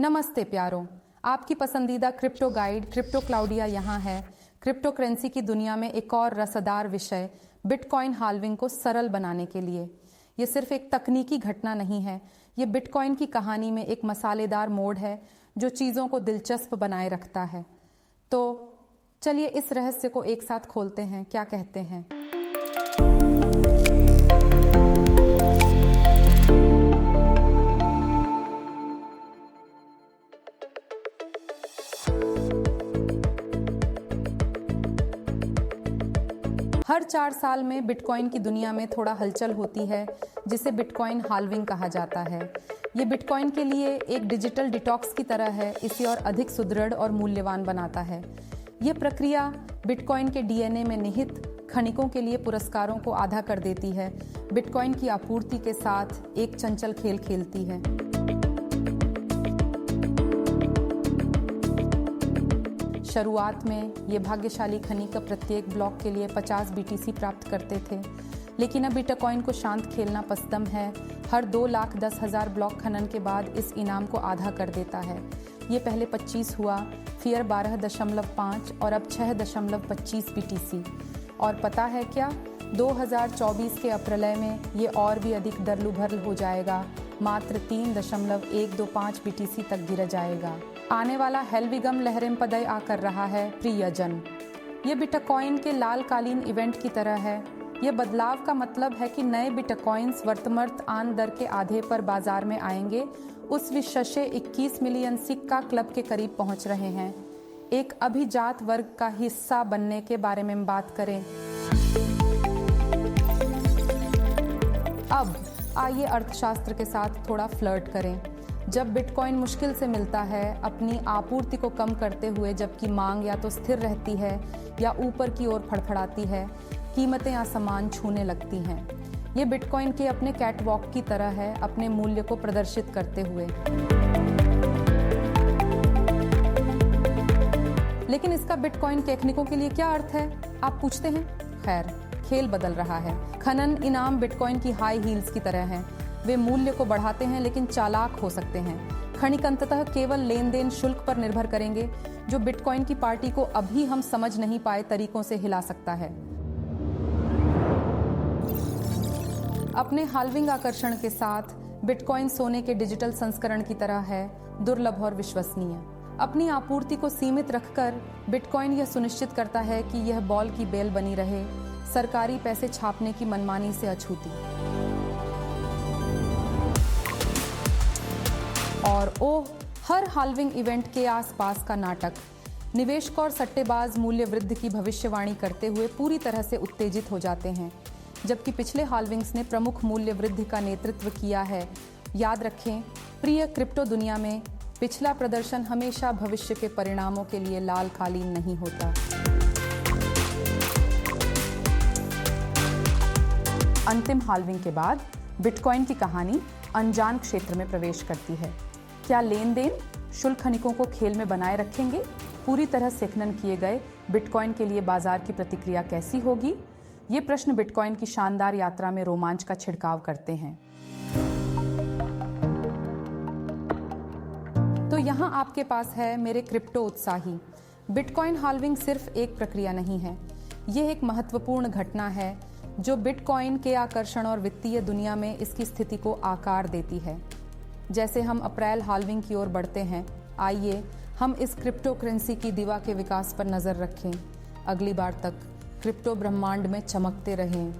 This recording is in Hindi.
नमस्ते प्यारों, आपकी पसंदीदा क्रिप्टो गाइड क्रिप्टो क्लाउडिया यहाँ है। क्रिप्टो करेंसी की दुनिया में एक और रसदार विषय बिटकॉइन हाल्विंग को सरल बनाने के लिए। ये सिर्फ एक तकनीकी घटना नहीं है, ये बिटकॉइन की कहानी में एक मसालेदार मोड़ है जो चीज़ों को दिलचस्प बनाए रखता है। तो चलिए इस रहस्य को एक साथ खोलते हैं, क्या कहते हैं? हर 4 साल में बिटकॉइन की दुनिया में थोड़ा हलचल होती है, जिसे बिटकॉइन हाल्विंग कहा जाता है। ये बिटकॉइन के लिए एक डिजिटल डिटॉक्स की तरह है, इसे और अधिक सुदृढ़ और मूल्यवान बनाता है। ये प्रक्रिया बिटकॉइन के डीएनए में निहित खनिकों के लिए पुरस्कारों को आधा कर देती है, बिटकॉइन की आपूर्ति के साथ एक चंचल खेल खेलती है। शुरुआत में ये भाग्यशाली खनिक प्रत्येक ब्लॉक के लिए 50 BTC प्राप्त करते थे, लेकिन अब बिटकॉइन को शांत खेलना पसंद है। हर 2,10,000 ब्लॉक खनन के बाद इस इनाम को आधा कर देता है। ये पहले 25 हुआ, फिर 12.5 और अब 6.25 BTC। और पता है क्या, 2024 के अप्रैल में ये और भी अधिक दरलूभर हो जाएगा, मात्र 3.125 BTC तक गिर जाएगा। आने वाला हेल्विगम लहरें पदय आ कर रहा है प्रियजन। ये बिटकॉइन के लाल कालीन इवेंट की तरह है। ये बदलाव का मतलब है कि नए बिटकॉइंस वर्तमान दर के आधे पर बाजार में आएंगे। उस विशेषे 21 मिलियन सिक्का क्लब के करीब पहुंच रहे हैं। एक अभिजात वर्ग का हिस्सा बनने के बारे में बात करें। अब आइए अर्थशास्त्र के साथ थोड़ा फ्लर्ट करें। जब बिटकॉइन मुश्किल से मिलता है, अपनी आपूर्ति को कम करते हुए, जबकि मांग या तो स्थिर रहती है या ऊपर की ओर फड़फड़ाती है, कीमतें आसमान छूने लगती हैं। ये बिटकॉइन के अपने कैटवॉक की तरह है, अपने मूल्य को प्रदर्शित करते हुए। लेकिन इसका बिटकॉइन टेक्निकों के लिए क्या अर्थ है, आप पूछते हैं? खैर, खेल बदल रहा है। खनन इनाम बिटकॉइन की हाई हील्स की तरह हैं। वे मूल्य को बढ़ाते हैं लेकिन चालाक हो सकते हैं। खनिक अंततः केवल लेन देन शुल्क पर निर्भर करेंगे, जो बिटकॉइन की पार्टी को अभी हम समझ नहीं पाए तरीकों से हिला सकता है। अपने हाल्विंग आकर्षण के साथ बिटकॉइन सोने के डिजिटल संस्करण की तरह है, दुर्लभ और विश्वसनीय। अपनी आपूर्ति को सीमित रखकर बिटकॉइन यह सुनिश्चित करता है कि यह बॉल की बेल बनी रहे, सरकारी पैसे छापने की मनमानी से अछूती। और ओह, हर हाल्विंग इवेंट के आसपास का नाटक। निवेशक और सट्टेबाज मूल्य वृद्धि की भविष्यवाणी करते हुए पूरी तरह से उत्तेजित हो जाते हैं, जबकि पिछले हाल्विंग्स ने प्रमुख मूल्य वृद्धि का नेतृत्व किया है। याद रखें, प्रिय क्रिप्टो दुनिया में पिछला प्रदर्शन हमेशा भविष्य के परिणामों के लिए लाल कालीन नहीं होता। अंतिम हाल्विंग के बाद बिटकॉइन की कहानी अनजान क्षेत्र में प्रवेश करती है। क्या लेन देन शुल्क खनिकों को खेल में बनाए रखेंगे? पूरी तरह सेखनन किए गए बिटकॉइन के लिए बाजार की प्रतिक्रिया कैसी होगी? ये प्रश्न बिटकॉइन की शानदार यात्रा में रोमांच का छिड़काव करते हैं। तो यहाँ आपके पास है मेरे क्रिप्टो उत्साही। बिटकॉइन हाल्विंग सिर्फ एक प्रक्रिया नहीं है, यह एक महत्वपूर्ण घटना है जो बिटकॉइन के आकर्षण और वित्तीय दुनिया में इसकी स्थिति को आकार देती है। जैसे हम अप्रैल हाल्विंग की ओर बढ़ते हैं, आइए हम इस क्रिप्टो करेंसी की दिवा के विकास पर नज़र रखें। अगली बार तक क्रिप्टो ब्रह्मांड में चमकते रहें।